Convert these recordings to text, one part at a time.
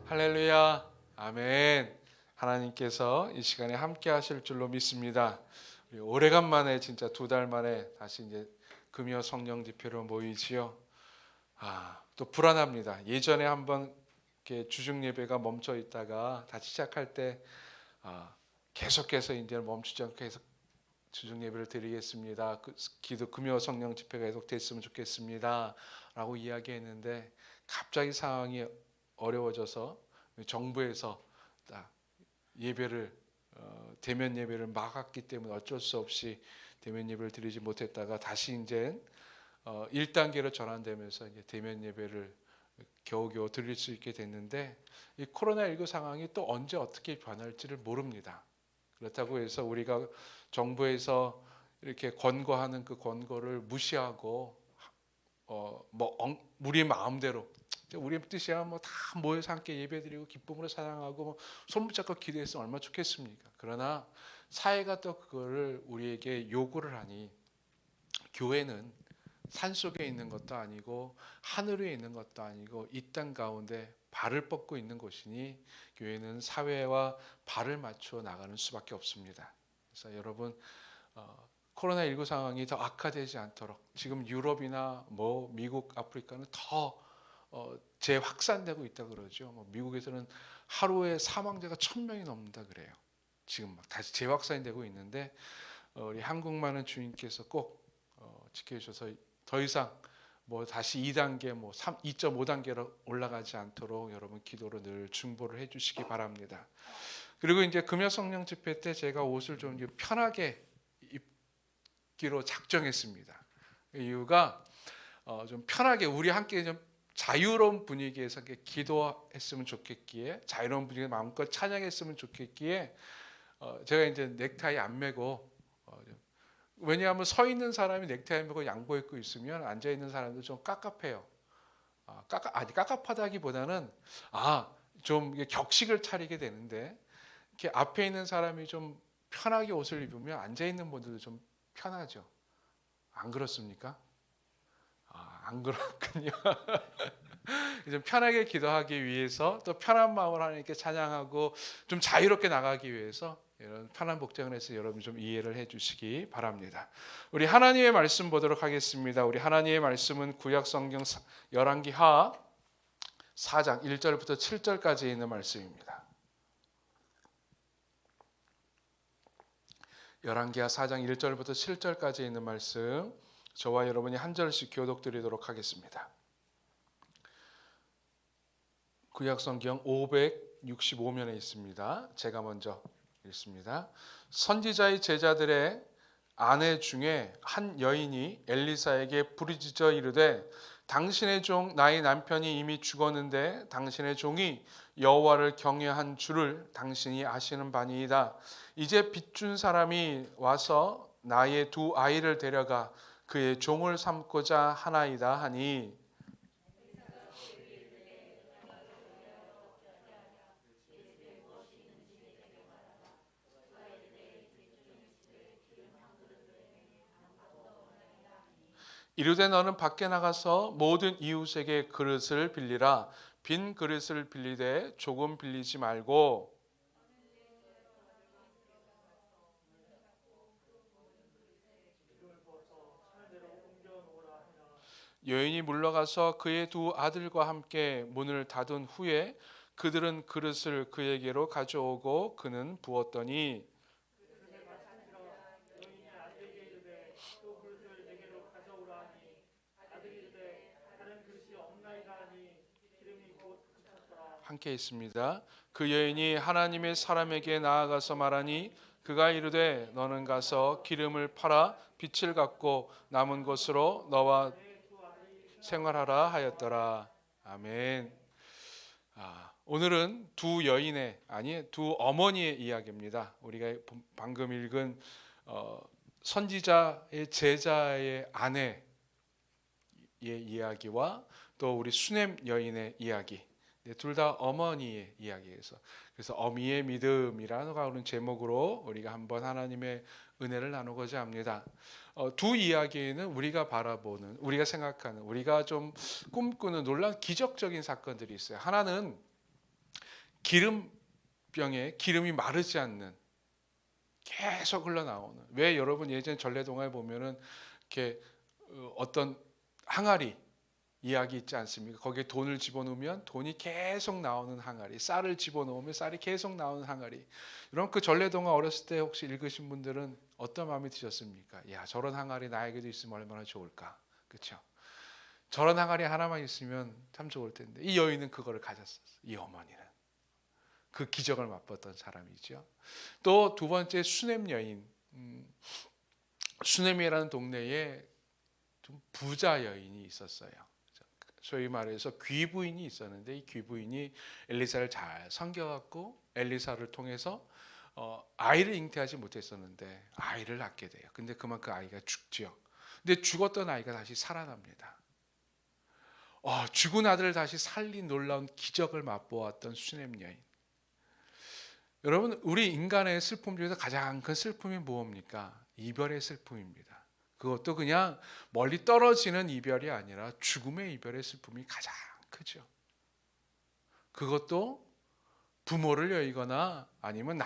할렐루야, 아멘. 하나님께서 이 시간에 함께 하실 줄로 믿습니다. 우리 오래간만에 진짜 2달 만에 다시 이제 금요 성령 집회로 모이지요. 또 불안합니다. 예전에 한번 이렇게 주중 예배가 멈춰 있다가 다시 시작할 때 계속해서 이제 멈추지 않고 계속 주중 예배를 드리겠습니다. 기도 금요 성령 집회가 계속 됐으면 좋겠습니다라고 이야기했는데 갑자기 상황이 어려워져서 정부에서 예배를 대면 예배를 막았기 때문에 어쩔 수 없이 대면 예배를 드리지 못했다가 다시 이제 1단계로 전환되면서 이제 대면 예배를 겨우겨우 드릴 수 있게 됐는데 이 코로나19 상황이 또 언제 어떻게 변할지를 모릅니다. 그렇다고 해서 우리가 정부에서 이렇게 권고하는 그 권고를 무시하고 우리 마음대로 우리 뜻이야 뭐 다 모여서 함께 예배드리고 기쁨으로 찬양하고 뭐 손 붙잡고 기도했으면 얼마나 좋겠습니까? 그러나 사회가 또 그거를 우리에게 요구를 하니 교회는 산속에 있는 것도 아니고 하늘 위에 있는 것도 아니고 이 땅 가운데 발을 뻗고 있는 곳이니 교회는 사회와 발을 맞추어 나가는 수밖에 없습니다. 그래서 여러분 코로나19 상황이 더 악화되지 않도록 지금 유럽이나 뭐 미국, 아프리카는 더 재확산되고 있다 그러죠. 뭐 미국에서는 하루에 사망자가 1,000명이 넘는다 그래요. 지금 막 다시 재확산이 되고 있는데 우리 한국만은 주님께서 꼭 지켜주셔서 더 이상 뭐 다시 2단계 뭐 2.5단계로 올라가지 않도록 여러분 기도로 늘 중보를 해주시기 바랍니다. 그리고 이제 금요 성령 집회 때 제가 옷을 좀 편하게 입기로 작정했습니다. 이유가 좀 편하게 우리 함께 좀 자유로운 분위기에서 기도했으면 좋겠기에 자유로운 분위기에 마음껏 찬양했으면 좋겠기에 제가 이제 넥타이 안 매고 왜냐하면 서 있는 사람이 넥타이 매고 양복 입고 있으면 앉아 있는 사람도 좀 깝깝해요. 깝깝하다기보다는 좀 격식을 차리게 되는데 이렇게 앞에 있는 사람이 좀 편하게 옷을 입으면 앉아 있는 분들도 좀 편하죠. 안 그렇습니까? 안 그렇군요. 좀 편하게 기도하기 위해서 또 편한 마음으로 하나님께 찬양하고 좀 자유롭게 나가기 위해서 이런 편한 복장을 해서 여러분 좀 이해를 해주시기 바랍니다. 우리 하나님의 말씀 보도록 하겠습니다. 우리 하나님의 말씀은 구약 성경 열왕기하 4장 1절부터 7절까지 있는 말씀입니다. 열왕기하 4장 1절부터 7절까지 있는 말씀 저와 여러분이 한 절씩 교독드리도록 하겠습니다. 구약성경 565면에 있습니다. 제가 먼저 읽습니다. 선지자의 제자들의 아내 중에 한 여인이 엘리사에게 부르짖어 이르되 당신의 종 나의 남편이 이미 죽었는데 당신의 종이 여호와를 경외한 줄을 당신이 아시는 바니이다. 이제 빚준 사람이 와서 나의 2 아이를 데려가 그의 종을 삼고자 하나이다 하니 이르되 너는 밖에 나가서 모든 이웃에게 그릇을 빌리라. 빈 그릇을 빌리되 조금 빌리지 말고 여인이 물러가서 그의 2 아들과 함께 문을 닫은 후에 그들은 그릇을 그에게로 가져오고 그는 부었더니 함께 있습니다. 그 여인이 하나님의 사람에게 나아가서 말하니 그가 이르되 너는 가서 기름을 팔아 빛을 갖고 남은 것으로 너와 생활하라 하였더라. 아멘. 오늘은 2 여인의 2 어머니의 이야기입니다. 우리가 방금 읽은 선지자의 제자의 아내의 이야기와 또 우리 수넴 여인의 이야기, 둘 다 어머니의 이야기에서 그래서 어미의 믿음이라는 제목으로 우리가 한번 하나님의 은혜를 나누고자 합니다. 2 이야기는 우리가 바라보는, 우리가 생각하는, 우리가 좀 꿈꾸는 놀라운 기적적인 사건들이 있어요. 하나는 기름병에 기름이 마르지 않는 계속 흘러나오는. 왜 여러분 예전 전래동화에 보면은 이렇게 어떤 항아리 이야기 있지 않습니까? 거기에 돈을 집어넣으면 돈이 계속 나오는 항아리, 쌀을 집어넣으면 쌀이 계속 나오는 항아리. 여러분 그 전래동화 어렸을 때 혹시 읽으신 분들은 어떤 마음이 드셨습니까? 야, 저런 항아리 나에게도 있으면 얼마나 좋을까? 그렇죠? 저런 항아리 하나만 있으면 참 좋을 텐데. 이 여인은 그거를 가졌었어요. 이 어머니는 그 기적을 맛봤던 사람이죠. 또 두 번째 수넴 여인. 수넴이라는 동네에 좀 부자 여인이 있었어요. 소위 말해서 귀부인이 있었는데 이 귀부인이 엘리사를 잘 섬겨갖고 엘리사를 통해서 아이를 잉태하지 못했었는데 아이를 낳게 돼요. 근데 그만 그 아이가 죽지요. 근데 죽었던 아이가 다시 살아납니다. 죽은 아들을 다시 살린 놀라운 기적을 맛보았던 수넴 여인. 여러분 우리 인간의 슬픔 중에서 가장 큰 슬픔이 무엇입니까? 이별의 슬픔입니다. 그것도 그냥 멀리 떨어지는 이별이 아니라 죽음의 이별의 슬픔이 가장 크죠. 그것도 부모를 여의거나 아니면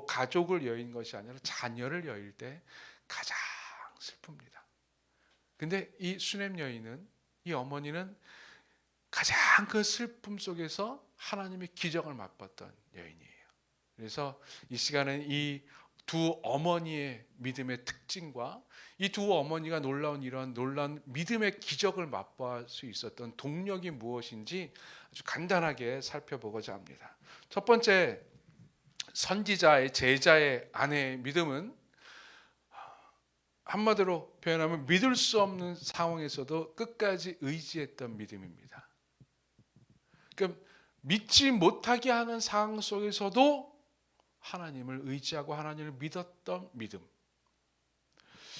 가족을 여인 것이 아니라 자녀를 여일 때 가장 슬픕니다. 근데 이 수넴 여인은, 이 어머니는 가장 그 슬픔 속에서 하나님의 기적을 맛봤던 여인이에요. 그래서 이 시간은 이 두 어머니의 믿음의 특징과 이 두 어머니가 이러한 놀라운 믿음의 기적을 맛볼 수 있었던 동력이 무엇인지 아주 간단하게 살펴보고자 합니다. 첫 번째, 선지자의 제자의 아내의 믿음은 한마디로 표현하면 믿을 수 없는 상황에서도 끝까지 의지했던 믿음입니다. 그러니까 믿지 못하게 하는 상황 속에서도 하나님을 의지하고 하나님을 믿었던 믿음.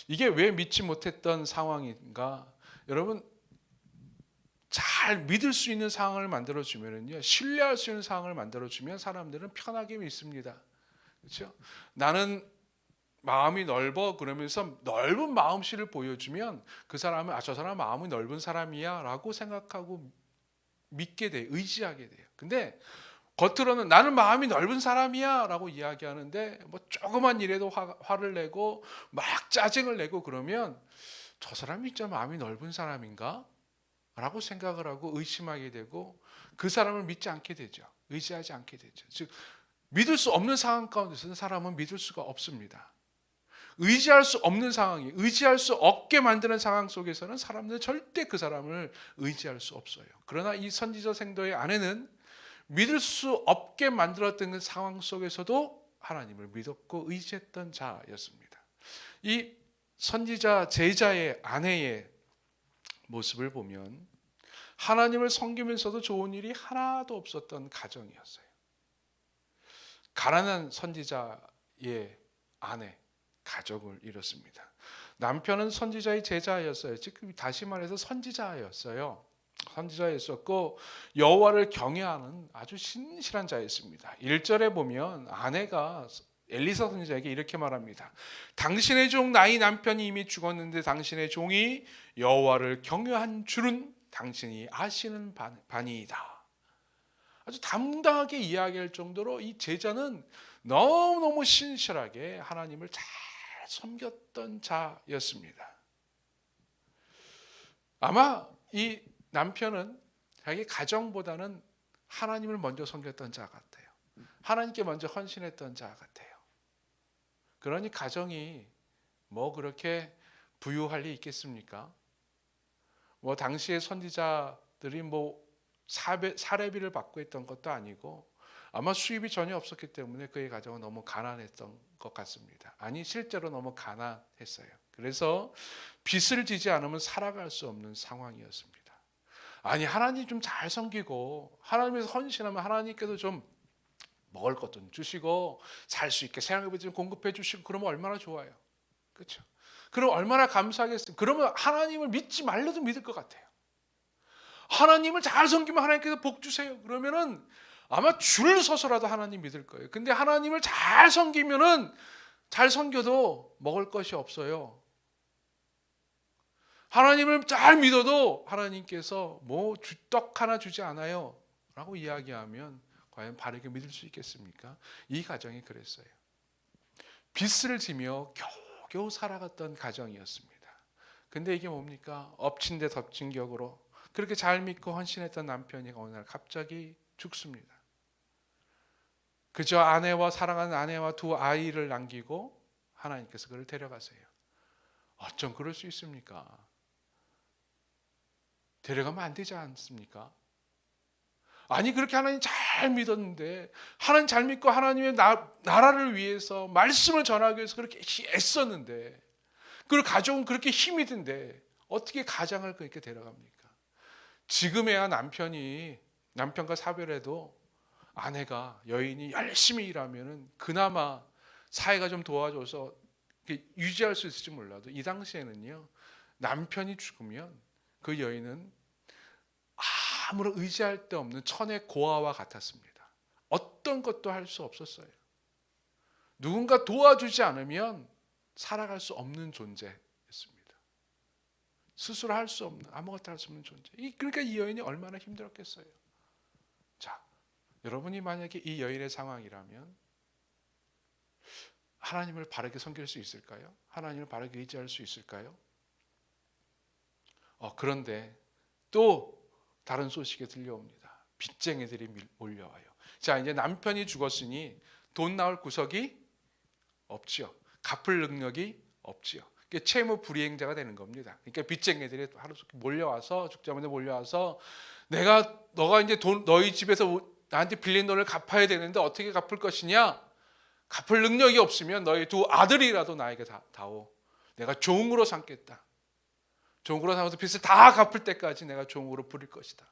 이게 왜 믿지 못했던 상황인가? 여러분 잘 믿을 수 있는 상황을 만들어주면요, 신뢰할 수 있는 상황을 만들어주면 사람들은 편하게 믿습니다. 그렇죠? 나는 마음이 넓어 그러면서 넓은 마음씨를 보여주면 그 사람은 저 사람 마음이 넓은 사람이야라고 생각하고 믿게 돼, 의지하게 돼요. 근데 겉으로는 나는 마음이 넓은 사람이야라고 이야기하는데 뭐 조그만 일에도 화를 내고 막 짜증을 내고 그러면 저 사람이 진짜 마음이 넓은 사람인가? 라고 생각을 하고 의심하게 되고 그 사람을 믿지 않게 되죠. 의지하지 않게 되죠. 즉 믿을 수 없는 상황 가운데서는 사람은 믿을 수가 없습니다. 의지할 수 없는 상황이, 의지할 수 없게 만드는 상황 속에서는 사람들은 절대 그 사람을 의지할 수 없어요. 그러나 이 선지자 생도의 아내는 믿을 수 없게 만들었던 그 상황 속에서도 하나님을 믿었고 의지했던 자였습니다. 이 선지자 제자의 아내의 모습을 보면 하나님을 섬기면서도 좋은 일이 하나도 없었던 가정이었어요. 가난한 선지자의 아내, 가족을 이뤘습니다. 남편은 선지자의 제자였어요. 즉 다시 말해서 선지자였어요. 선지자였었고 여호와를 경외하는 아주 신실한 자였습니다. 1절에 보면 아내가 엘리사 선지자에게 이렇게 말합니다. 당신의 종 나의 남편이 이미 죽었는데 당신의 종이 여호와를 경외한 줄은 당신이 아시는 바니이다. 아주 당당하게 이야기할 정도로 이 제자는 너무너무 신실하게 하나님을 잘 섬겼던 자였습니다. 아마 이 남편은 자기 가정보다는 하나님을 먼저 섬겼던 자 같아요. 하나님께 먼저 헌신했던 자 같아요. 그러니 가정이 뭐 그렇게 부유할 리 있겠습니까? 뭐 당시의 선지자들이 뭐 사례비를 받고 있던 것도 아니고 아마 수입이 전혀 없었기 때문에 그의 가정은 너무 가난했던 것 같습니다. 아니 실제로 너무 가난했어요. 그래서 빚을 지지 않으면 살아갈 수 없는 상황이었습니다. 아니 하나님 좀 잘 섬기고 하나님에서 헌신하면 하나님께서 좀 먹을 것 좀 주시고 살 수 있게 생활비 좀 공급해 주시고 그러면 얼마나 좋아요. 그렇죠? 그럼 얼마나 감사하겠어요. 그러면 하나님을 믿지 말려도 믿을 것 같아요. 하나님을 잘 섬기면 하나님께서 복 주세요. 그러면은 아마 줄 서서라도 하나님 믿을 거예요. 근데 하나님을 잘 섬기면은 잘 섬겨도 먹을 것이 없어요. 하나님을 잘 믿어도 하나님께서 떡 하나 주지 않아요 라고 이야기하면 과연 바르게 믿을 수 있겠습니까? 이 가정이 그랬어요. 빚을 지며 겨우겨우 살아갔던 가정이었습니다. 근데 이게 뭡니까? 엎친 데 덮친 격으로 그렇게 잘 믿고 헌신했던 남편이 어느 날 갑자기 죽습니다. 그저 아내와 사랑하는 아내와 두 아이를 남기고 하나님께서 그를 데려가세요. 어쩜 그럴 수 있습니까? 데려가면 안 되지 않습니까? 아니 그렇게 하나님 잘 믿었는데 하나님 잘 믿고 하나님의 나라를 위해서 말씀을 전하기 위해서 그렇게 애썼는데 그리고 가족은 그렇게 힘이 든데 어떻게 가장을 그렇게 데려갑니까? 지금에야 남편과 사별해도 아내가 여인이 열심히 일하면은 그나마 사회가 좀 도와줘서 유지할 수 있을지 몰라도 이 당시에는요 남편이 죽으면 그 여인은 아무런 의지할 데 없는 천의 고아와 같았습니다. 어떤 것도 할 수 없었어요. 누군가 도와주지 않으면 살아갈 수 없는 존재였습니다. 스스로 할 수 없는 아무것도 할 수 없는 존재. 그러니까 이 여인이 얼마나 힘들었겠어요. 자, 여러분이 만약에 이 여인의 상황이라면 하나님을 바르게 섬길 수 있을까요? 하나님을 바르게 의지할 수 있을까요? 그런데 또 다른 소식이 들려옵니다. 빚쟁이들이 몰려와요. 자, 이제 남편이 죽었으니 돈 나올 구석이 없지요. 갚을 능력이 없지요. 채무 불이행자가 되는 겁니다. 그러니까 빚쟁이들이 하루 종일 몰려와서 죽자마자 몰려와서 너가 이제 너희 집에서 나한테 빌린 돈을 갚아야 되는데 어떻게 갚을 것이냐? 갚을 능력이 없으면 너희 두 아들이라도 나에게 다오. 내가 종으로 삼겠다. 종으로 삼아서 빚을 다 갚을 때까지 내가 종으로 부릴 것이다.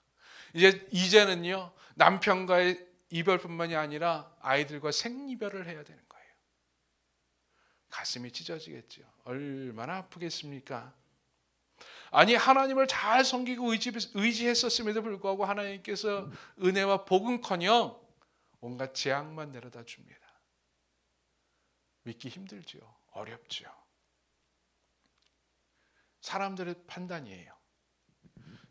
이제는요 남편과의 이별뿐만이 아니라 아이들과 생이별을 해야 되는 거예요. 가슴이 찢어지겠죠. 얼마나 아프겠습니까? 아니 하나님을 잘 섬기고 의지했었음에도 불구하고 하나님께서 은혜와 복은커녕 온갖 재앙만 내려다 줍니다. 믿기 힘들죠. 어렵죠. 사람들의 판단이에요.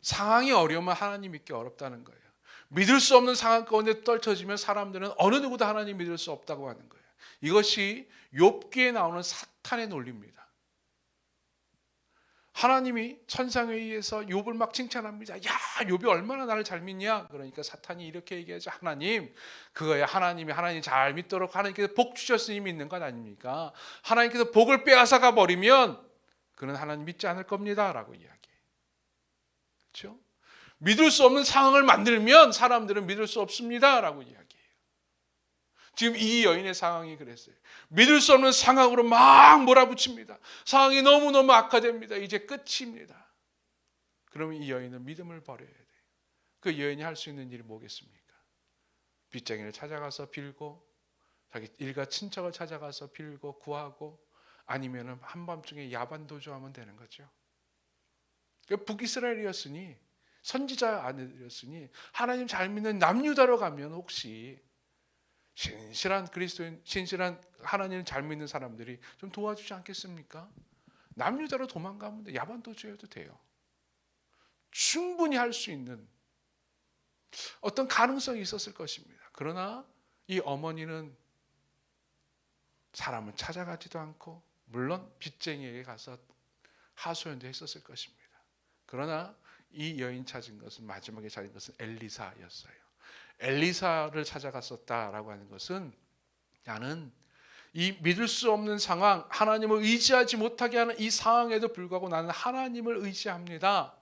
상황이 어려우면 하나님 믿기 어렵다는 거예요. 믿을 수 없는 상황 가운데 떨쳐지면 사람들은 어느 누구도 하나님 믿을 수 없다고 하는 거예요. 이것이 욥기에 나오는 사탄의 논리입니다. 하나님이 천상에 의해서 욥을 막 칭찬합니다. 야, 욥이 얼마나 나를 잘 믿냐? 그러니까 사탄이 이렇게 얘기하죠. 하나님, 그거야. 하나님 잘 믿도록 하나님께서 복 주셨으니 믿는 것 아닙니까? 하나님께서 복을 빼앗아가 버리면 그는 하나님 믿지 않을 겁니다라고 이야기해요. 그렇죠? 믿을 수 없는 상황을 만들면 사람들은 믿을 수 없습니다라고 이야기해요. 지금 이 여인의 상황이 그랬어요. 믿을 수 없는 상황으로 막 몰아붙입니다. 상황이 너무너무 악화됩니다. 이제 끝입니다. 그러면 이 여인은 믿음을 버려야 돼요. 그 여인이 할 수 있는 일이 뭐겠습니까? 빚쟁이를 찾아가서 빌고 자기 일가 친척을 찾아가서 빌고 구하고 아니면 한밤중에 야반도주하면 되는 거죠. 북이스라엘이었으니 선지자 아들이었으니 하나님 잘 믿는 남유다로 가면 혹시 신실한 그리스도인, 신실한 하나님을 잘 믿는 사람들이 좀 도와주지 않겠습니까? 남유다로 도망가면 돼. 야반도주해도 돼요. 충분히 할 수 있는 어떤 가능성이 있었을 것입니다. 그러나 이 어머니는 사람을 찾아가지도 않고 물론 빚쟁이에게 가서 하소연도 했었을 것입니다. 그러나 이 여인 찾은 것은 마지막에 찾은 것은 엘리사였어요. 엘리사를 찾아갔었다라고 하는 것은 나는 이 믿을 수 없는 상황, 하나님을 의지하지 못하게 하는 이 상황에도 불구하고 나는 하나님을 의지합니다.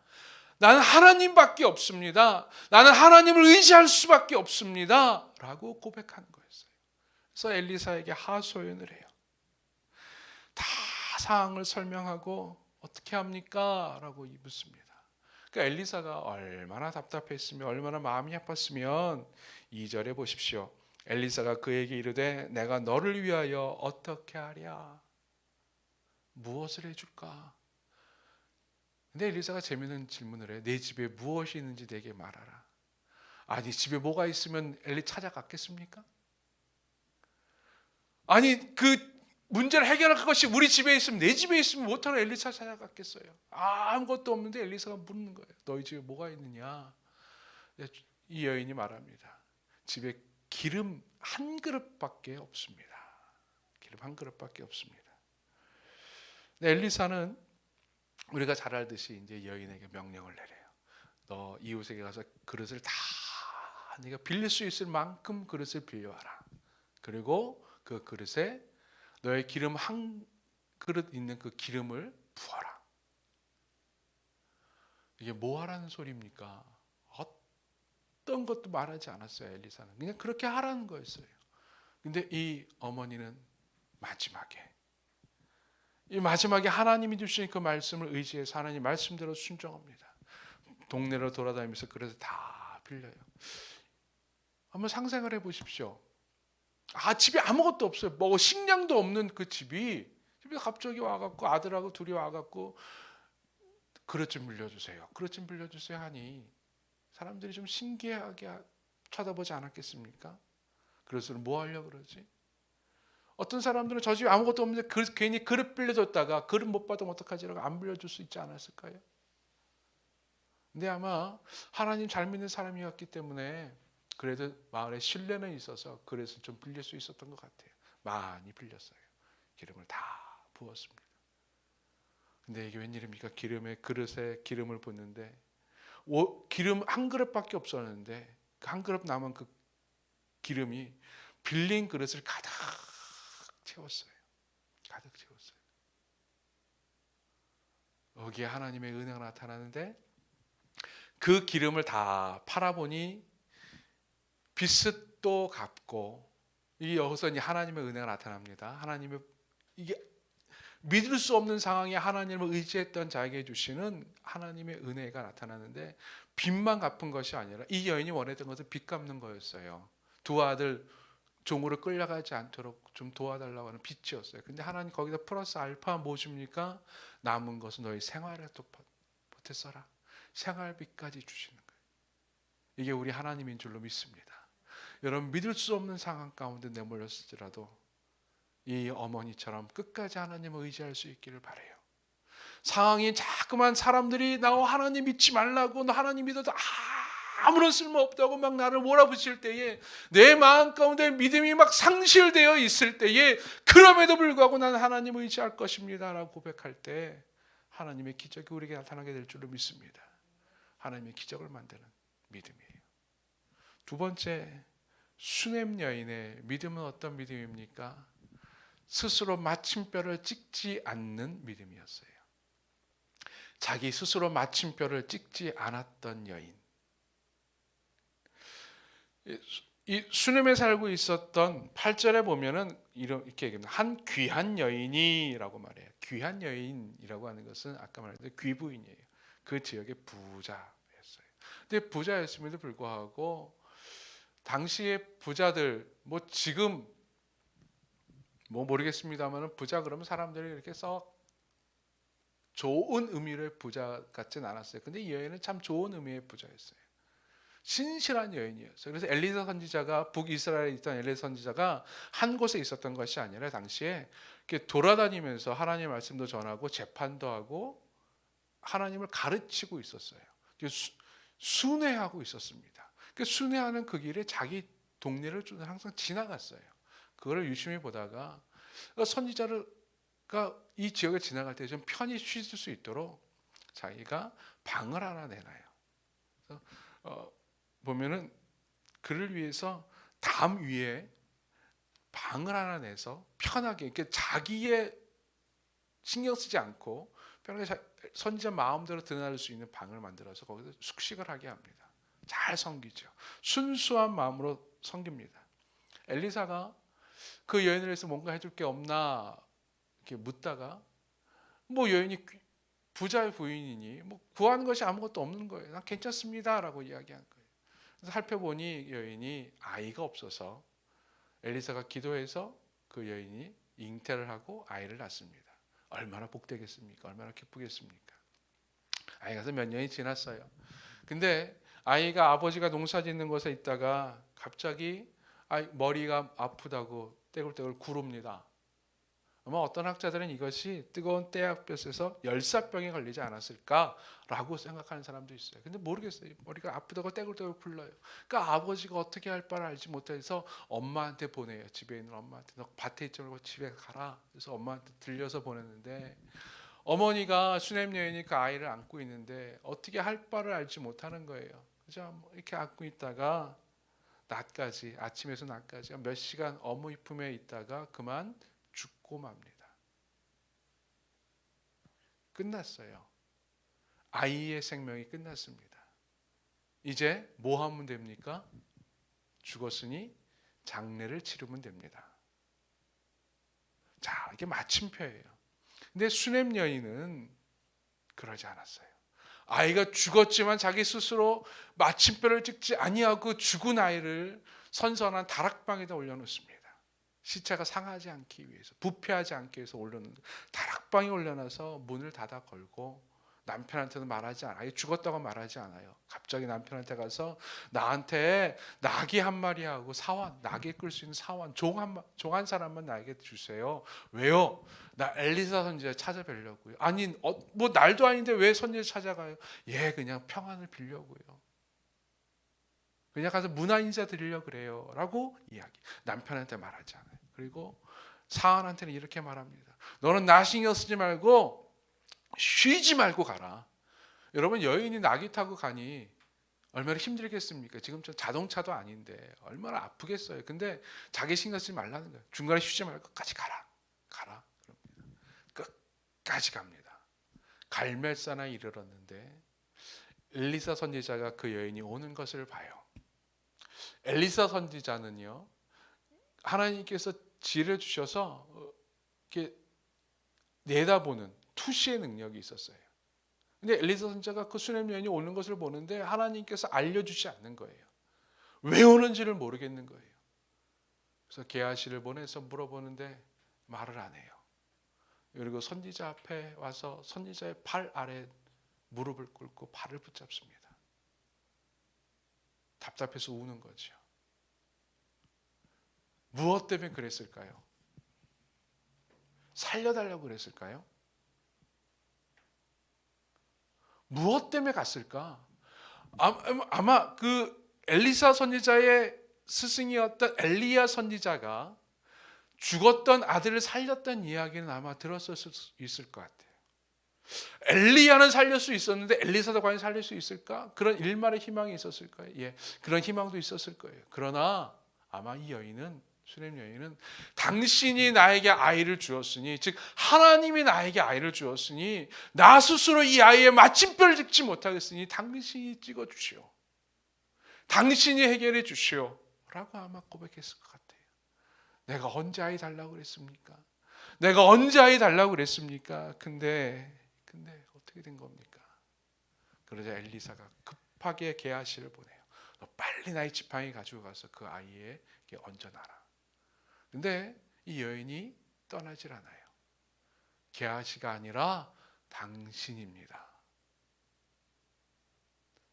나는 하나님밖에 없습니다. 나는 하나님을 의지할 수밖에 없습니다. 라고 고백하는 거였어요. 그래서 엘리사에게 하소연을 해요. 다 상황을 설명하고 어떻게 합니까? 라고 묻습니다. 그러니까 엘리사가 얼마나 답답했으면 얼마나 마음이 아팠으면 2절에 보십시오. 엘리사가 그에게 이르되 내가 너를 위하여 어떻게 하랴? 무엇을 해줄까? 근데 엘리사가 재미있는 질문을 해요. 내 집에 무엇이 있는지 내게 말하라. 아니 집에 뭐가 있으면 엘리 찾아갔겠습니까? 아니 그 문제를 해결할 것이 우리 집에 있으면 내 집에 있으면 못하러 엘리사 찾아갔겠어요. 아무것도 없는데 엘리사가 묻는 거예요. 너희 집에 뭐가 있느냐? 이 여인이 말합니다. 집에 기름 한 그릇밖에 없습니다. 기름 한 그릇밖에 없습니다. 엘리사는 우리가 잘 알듯이 이제 여인에게 명령을 내려요. 너 이웃에게 가서 그릇을 다 네가 빌릴 수 있을 만큼 그릇을 빌려와라. 그리고 그 그릇에 너의 기름 한 그릇 있는 그 기름을 부어라. 이게 뭐 하라는 소리입니까? 어떤 것도 말하지 않았어요. 엘리사는 그냥 그렇게 하라는 거였어요. 근데 이 어머니는 마지막에 하나님이 주신 그 말씀을 의지해서 하나님 말씀대로 순종합니다. 동네로 돌아다니면서 그래서 다 빌려요. 한번 상상을 해보십시오. 집에 아무것도 없어요. 뭐 식량도 없는 그 집에 갑자기 와갖고 아들하고 둘이 와갖고 그릇 좀 빌려주세요. 그릇 좀 빌려주세요 하니 사람들이 좀 신기하게 쳐다보지 않았겠습니까? 그릇을 뭐 하려고 그러지? 어떤 사람들은 저 집에 아무것도 없는데 괜히 그릇 빌려줬다가 그릇 못 받으면 어떡하지라고 안 빌려줄 수 있지 않았을까요? 근데 아마 하나님 잘 믿는 사람이었기 때문에 그래도 마을에 신뢰는 있어서 그릇을 좀 빌릴 수 있었던 것 같아요. 많이 빌렸어요. 기름을 다 부었습니다. 근데 이게 웬일입니까? 그릇에 기름을 붓는데 기름 한 그릇밖에 없었는데 그 한 그릇 남은 그 기름이 빌린 그릇을 가득 채웠어요. 가득 채웠어요. 여기에 하나님의 은혜가 나타나는데 그 기름을 다 팔아보니 빚도 갚고 이게 여기서 하나님의 은혜가 나타납니다. 하나님의 이게 믿을 수 없는 상황에 하나님을 의지했던 자에게 주시는 하나님의 은혜가 나타나는데 빚만 갚은 것이 아니라 이 여인이 원했던 것은 빚 갚는 거였어요. 두 아들 종으로 끌려가지 않도록 좀 도와달라고 하는 빚이었어요. 근데 하나님 거기다 플러스 알파 뭐 줍니까? 남은 것은 너희 생활에 또 보태 써라. 생활비까지 주시는 거예요. 이게 우리 하나님인 줄로 믿습니다. 여러분 믿을 수 없는 상황 가운데 내몰렸을지라도 이 어머니처럼 끝까지 하나님을 의지할 수 있기를 바라요. 상황이 자꾸만 사람들이 나 하나님 믿지 말라고 너 하나님 믿어도 아무런 쓸모없다고 막 나를 몰아붙일 때에 내 마음 가운데 믿음이 막 상실되어 있을 때에 그럼에도 불구하고 나는 하나님을 의지할 것입니다 라고 고백할 때 하나님의 기적이 우리에게 나타나게 될 줄로 믿습니다. 하나님의 기적을 만드는 믿음이에요. 두 번째, 수넴 여인의 믿음은 어떤 믿음입니까? 스스로 마침표를 찍지 않는 믿음이었어요. 자기 스스로 마침표를 찍지 않았던 여인. 이 수넴에 살고 있었던 8절에 보면은 이렇게 얘기합니다. 한 귀한 여인이라고 말해요. 귀한 여인이라고 하는 것은 아까 말했던 귀부인이에요. 그 지역의 부자였어요. 근데 부자였음에도 불구하고 당시의 부자들 뭐 지금 뭐 모르겠습니다만 부자 그러면 사람들이 이렇게 썩 좋은 의미의 부자 같진 않았어요. 근데 이 여인은 참 좋은 의미의 부자였어요. 신실한 여인이었어요. 그래서 엘리사 선지자가 북이스라엘에 있던 엘리사 선지자가 한 곳에 있었던 것이 아니라 당시에 이렇게 돌아다니면서 하나님의 말씀도 전하고 재판도 하고 하나님을 가르치고 있었어요. 순회하고 있었습니다. 순회하는 그 길에 자기 동네를 항상 지나갔어요. 그거를 유심히 보다가 선지자가 이 지역을 지나갈 때 좀 편히 쉴 수 있도록 자기가 방을 하나 내놔요. 그래서 보면은 그를 위해서 담 위에 방을 하나 내서 편하게 이렇게 자기의 신경 쓰지 않고 편하게 선지자 마음대로 드러날 수 있는 방을 만들어서 거기서 숙식을 하게 합니다. 잘 섬기죠. 순수한 마음으로 섬깁니다. 엘리사가 그 여인을 위해서 뭔가 해줄 게 없나 이렇게 묻다가 뭐 여인이 부자의 부인이니 뭐 구하는 것이 아무것도 없는 거예요. 난 괜찮습니다라고 이야기한 거예요. 그래서 살펴보니 여인이 아이가 없어서 엘리사가 기도해서 그 여인이 잉태를 하고 아이를 낳습니다. 얼마나 복되겠습니까? 얼마나 기쁘겠습니까? 아이가 몇 년이 지났어요. 근데 아이가 아버지가 농사 짓는 곳에 있다가 갑자기 머리가 아프다고 떼굴떼굴 구릅니다. 아마 어떤 학자들은 이것이 뜨거운 떼약볕에서 열사병에 걸리지 않았을까라고 생각하는 사람도 있어요. 근데 모르겠어요. 머리가 아프다고 떼굴떼굴 굴러요. 그러니까 아버지가 어떻게 할 바를 알지 못해서 엄마한테 보내요. 집에 있는 엄마한테. 너 밭에 있지 말고 집에 가라. 그래서 엄마한테 들려서 보냈는데 어머니가 수냄 여인이 그 아이를 안고 있는데 어떻게 할 바를 알지 못하는 거예요. 그죠? 이렇게 안고 있다가 낮까지, 아침에서 낮까지 몇 시간 어머니 품에 있다가 그만 죽고 맙니다. 끝났어요. 아이의 생명이 끝났습니다. 이제 뭐 하면 됩니까? 죽었으니 장례를 치르면 됩니다. 자, 이게 마침표예요. 근데 수냄 여인은 그러지 않았어요. 아이가 죽었지만 자기 스스로 마침표를 찍지 아니하고 죽은 아이를 선선한 다락방에다 올려놓습니다. 시체가 상하지 않기 위해서, 부패하지 않기 위해서 올려놓는 다락방에 올려놔서 문을 닫아 걸고 남편한테는 말하지 않아요. 죽었다고 말하지 않아요. 갑자기 남편한테 가서 나한테 나귀 한 마리 하고 사원, 나귀 끌 수 있는 사원, 종 한 사람만 나에게 주세요. 왜요? 나 엘리사 선지자 찾아뵈려고요. 아니 뭐 날도 아닌데 왜 선지자 찾아가요? 예, 그냥 평안을 빌려고요. 그냥 가서 문화 인사 드리려고 그래요. 라고 이야기. 남편한테 말하지 않아요. 그리고 사원한테는 이렇게 말합니다. 너는 나 신경 쓰지 말고 쉬지 말고 가라. 여러분 여인이 나귀 타고 가니 얼마나 힘들겠습니까? 지금 저 자동차도 아닌데 얼마나 아프겠어요. 근데 자기 신경 쓰지 말라는 거예요. 중간에 쉬지 말고 끝까지 가라. 가라. 그럽니다. 끝까지 갑니다. 갈멜산에 이르렀는데 엘리사 선지자가 그 여인이 오는 것을 봐요. 엘리사 선지자는요, 하나님께서 지혜를 주셔서 이렇게 내다보는 투시의 능력이 있었어요. 근데 엘리사 선지자가 그 수냄 여인이 오는 것을 보는데 하나님께서 알려주지 않는 거예요. 왜 오는지를 모르겠는 거예요. 그래서 게하시를 보내서 물어보는데 말을 안 해요. 그리고 선지자 앞에 와서 선지자의 팔 아래 무릎을 꿇고 발을 붙잡습니다. 답답해서 우는 거죠. 무엇 때문에 그랬을까요? 살려달라고 그랬을까요? 무엇 때문에 갔을까? 아마 그 엘리사 선지자의 스승이었던 엘리야 선지자가 죽었던 아들을 살렸던 이야기는 아마 들었을 수 있을 것 같아요. 엘리야는 살릴 수 있었는데 엘리사도 과연 살릴 수 있을까? 그런 일말의 희망이 있었을까요? 예, 그런 희망도 있었을 거예요. 그러나 아마 이 여인은, 수냄 여인은 당신이 나에게 아이를 주었으니, 즉 하나님이 나에게 아이를 주었으니 나 스스로 이 아이의 마침표를 찍지 못하겠으니 당신이 찍어주시오. 당신이 해결해 주시오. 라고 아마 고백했을 것 같아요. 내가 언제 아이 달라고 그랬습니까? 내가 언제 아이 달라고 그랬습니까? 근데 어떻게 된 겁니까? 그러자 엘리사가 급하게 게하시를 보내요. 너 빨리 나의 지팡이 가지고 가서 그 아이에게 얹어놔라. 근데 이 여인이 떠나질 않아요. 게하시가 아니라 당신입니다.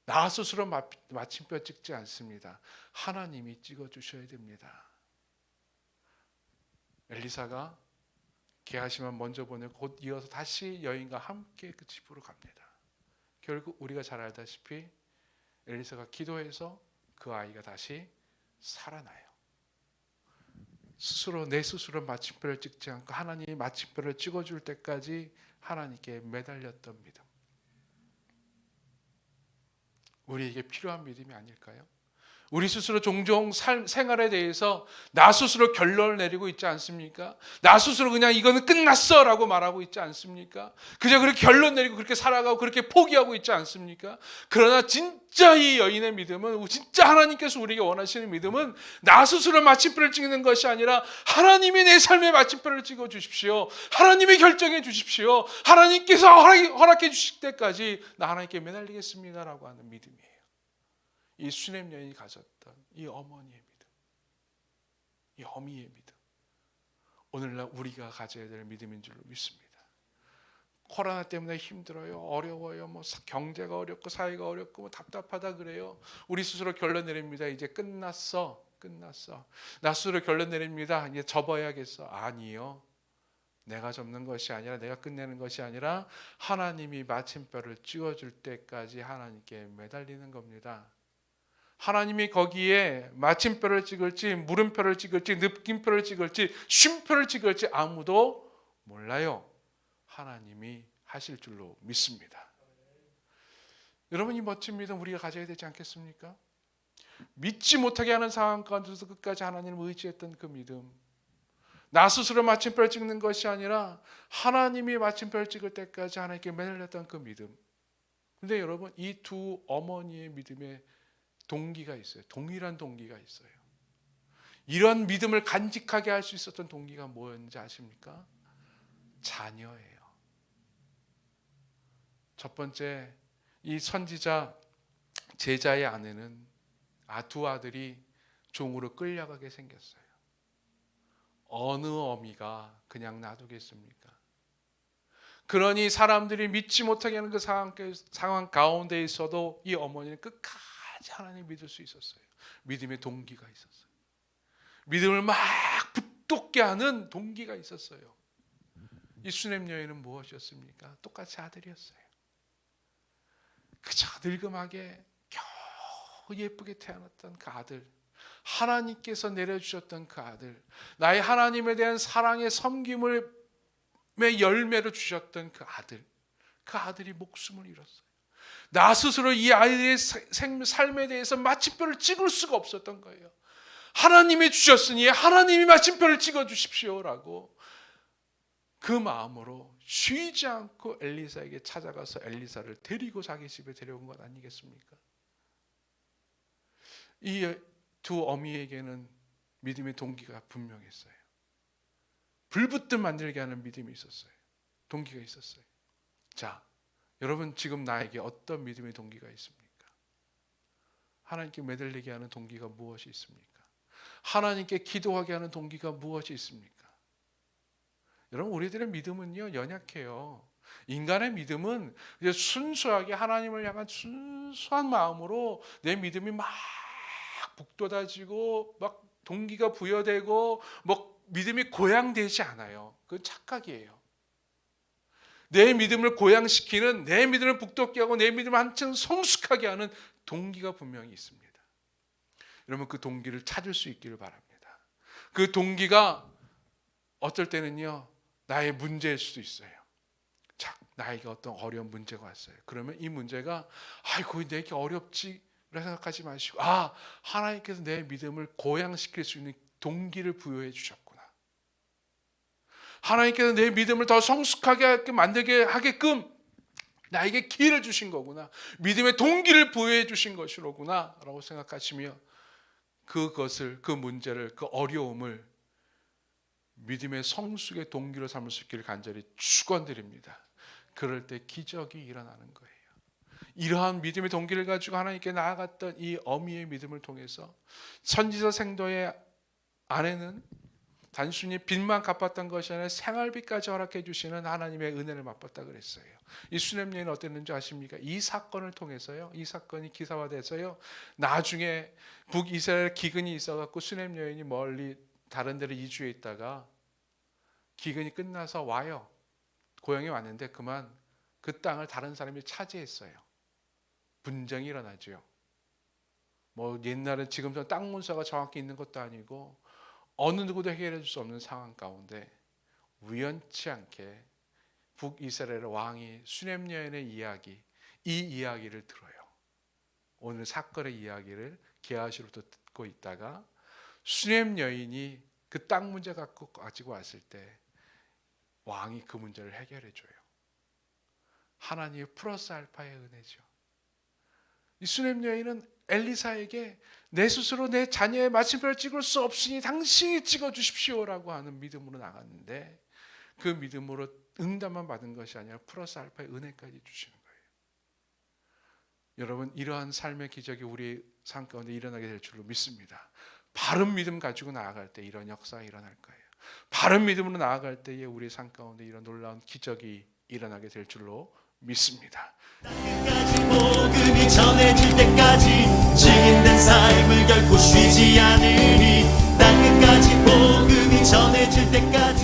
나 스스로 마침표 찍지 않습니다. 하나님이 찍어주셔야 됩니다. 엘리사가 게하시만 먼저 보내고 곧 이어서 다시 여인과 함께 그 집으로 갑니다. 결국 우리가 잘 알다시피 엘리사가 기도해서 그 아이가 다시 살아나요. 내 스스로 마침표를 찍지 않고 하나님이 마침표를 찍어줄 때까지 하나님께 매달렸던 믿음. 우리에게 필요한 믿음이 아닐까요? 우리 스스로 종종 생활에 대해서 나 스스로 결론을 내리고 있지 않습니까? 나 스스로 그냥 이거는 끝났어 라고 말하고 있지 않습니까? 그저 그렇게 결론 내리고 그렇게 살아가고 그렇게 포기하고 있지 않습니까? 그러나 진짜 이 여인의 믿음은, 진짜 하나님께서 우리에게 원하시는 믿음은 나 스스로 마침표를 찍는 것이 아니라 하나님이 내 삶의 마침표를 찍어 주십시오. 하나님이 결정해 주십시오. 하나님께서 허락해 주실 때까지 나 하나님께 매달리겠습니다 라고 하는 믿음이에요. 이 수냄 여인이 가졌던 이 어머니의 믿음, 이 어미의 믿음, 오늘날 우리가 가져야 될 믿음인 줄로 믿습니다. 코로나 때문에 힘들어요, 어려워요, 뭐 경제가 어렵고 사회가 어렵고 뭐 답답하다 그래요. 우리 스스로 결론 내립니다. 이제 끝났어. 나 스스로 결론 내립니다. 이제 접어야겠어. 아니요. 내가 접는 것이 아니라, 내가 끝내는 것이 아니라 하나님이 마침표를 찍어줄 때까지 하나님께 매달리는 겁니다. 하나님이 거기에 마침표를 찍을지 물음표를 찍을지 느낌표를 찍을지 쉼표를 찍을지 아무도 몰라요. 하나님이 하실 줄로 믿습니다. 여러분, 이 멋진 믿음 우리가 가져야 되지 않겠습니까? 믿지 못하게 하는 상황 가운데서 끝까지 하나님을 의지했던 그 믿음, 나 스스로 마침표를 찍는 것이 아니라 하나님이 마침표를 찍을 때까지 하나님께 매달렸던 그 믿음. 근데 여러분, 이 두 어머니의 믿음에 동기가 있어요. 동일한 동기가 있어요. 이런 믿음을 간직하게 할 수 있었던 동기가 뭐였는지 아십니까? 자녀예요. 첫 번째, 이 선지자 제자의 아내는 두 아들이 종으로 끌려가게 생겼어요. 어느 어미가 그냥 놔두겠습니까? 그러니 사람들이 믿지 못하게 하는 그 상황 가운데 있어도 이 어머니는 끝까지 하나님 믿을 수 있었어요. 믿음의 동기가 있었어요. 믿음을 막 붙돋게 하는 동기가 있었어요. 이 수넴 여인은 무엇이었습니까? 똑같이 아들이었어요. 그저 늙음하게 겨우 예쁘게 태어났던 그 아들, 하나님께서 내려주셨던 그 아들, 나의 하나님에 대한 사랑의 섬김의 열매로 주셨던 그 아들이 목숨을 잃었어요. 나 스스로 이 아이의 삶에 대해서 마침표를 찍을 수가 없었던 거예요. 하나님이 주셨으니 하나님이 마침표를 찍어주십시오라고 그 마음으로 쉬지 않고 엘리사에게 찾아가서 엘리사를 데리고 자기 집에 데려온 것 아니겠습니까? 이 두 어미에게는 믿음의 동기가 분명했어요. 불붙듯 만들게 하는 믿음이 있었어요. 동기가 있었어요. 자, 여러분, 지금 나에게 어떤 믿음의 동기가 있습니까? 하나님께 매달리게 하는 동기가 무엇이 있습니까? 하나님께 기도하게 하는 동기가 무엇이 있습니까? 여러분, 우리들의 믿음은요, 연약해요. 인간의 믿음은 이제 순수하게 하나님을 향한 순수한 마음으로 내 믿음이 막 북돋아지고 막 동기가 부여되고 뭐 믿음이 고양되지 않아요. 그건 착각이에요. 내 믿음을 고양시키는, 내 믿음을 북돋게 하고 내 믿음을 한층 성숙하게 하는 동기가 분명히 있습니다. 여러분, 그 동기를 찾을 수 있기를 바랍니다. 그 동기가 어떨 때는요, 나의 문제일 수도 있어요. 자, 나에게 어떤 어려운 문제가 왔어요. 그러면 이 문제가 아이고 내게 어렵지 생각하지 마시고, 하나님께서 내 믿음을 고양시킬 수 있는 동기를 부여해 주셨구나. 하나님께서 내 믿음을 더 성숙하게 만들게 하게끔 나에게 기회를 주신 거구나. 믿음의 동기를 부여해 주신 것이로구나 라고 생각하시며 그것을, 그 문제를, 그 어려움을 믿음의 성숙의 동기로 삼을 수 있기를 간절히 축원드립니다. 그럴 때 기적이 일어나는 거예요. 이러한 믿음의 동기를 가지고 하나님께 나아갔던 이 어미의 믿음을 통해서 선지자 생도의 아내는 단순히 빚만 갚았던 것이 아니라 생활비까지 허락해 주시는 하나님의 은혜를 맛봤다 그랬어요. 이 수넴 여인은 어땠는지 아십니까? 이 사건을 통해서요, 이 사건이 기사화돼서요, 나중에 북이스라엘 기근이 있어갖고 수넴 여인이 멀리 다른 데로 이주해 있다가 기근이 끝나서 와요. 고향에 왔는데 그만 그 땅을 다른 사람이 차지했어요. 분쟁이 일어나죠. 뭐 옛날에 지금처럼 땅 문서가 정확히 있는 것도 아니고 어느 누구도 해결해 줄 수 없는 상황 가운데 우연치 않게 북이스라엘 왕이 수넴 여인의 이야기, 이 이야기를 들어요. 오늘 사건의 이야기를 게하시로부터 듣고 있다가 수넴 여인이 그 땅 문제 가지고 왔을 때 왕이 그 문제를 해결해 줘요. 하나님의 플러스 알파의 은혜죠. 이 수넴 여인은 엘리사에게 내 스스로 내 자녀의 마침표를 찍을 수 없으니 당신이 찍어주십시오라고 하는 믿음으로 나갔는데 그 믿음으로 응답만 받은 것이 아니라 플러스 알파의 은혜까지 주시는 거예요. 여러분, 이러한 삶의 기적이 우리 삶 가운데 일어나게 될 줄로 믿습니다. 바른 믿음 가지고 나아갈 때 이런 역사가 일어날 거예요. 바른 믿음으로 나아갈 때에 우리 삶 가운데 이런 놀라운 기적이 일어나게 될 줄로 믿습니다. 끝까지 복음이 전해질 때까지 증인된 삶을 결코 쉬지 않으니 땅 끝까지 복음이 전해질 때까지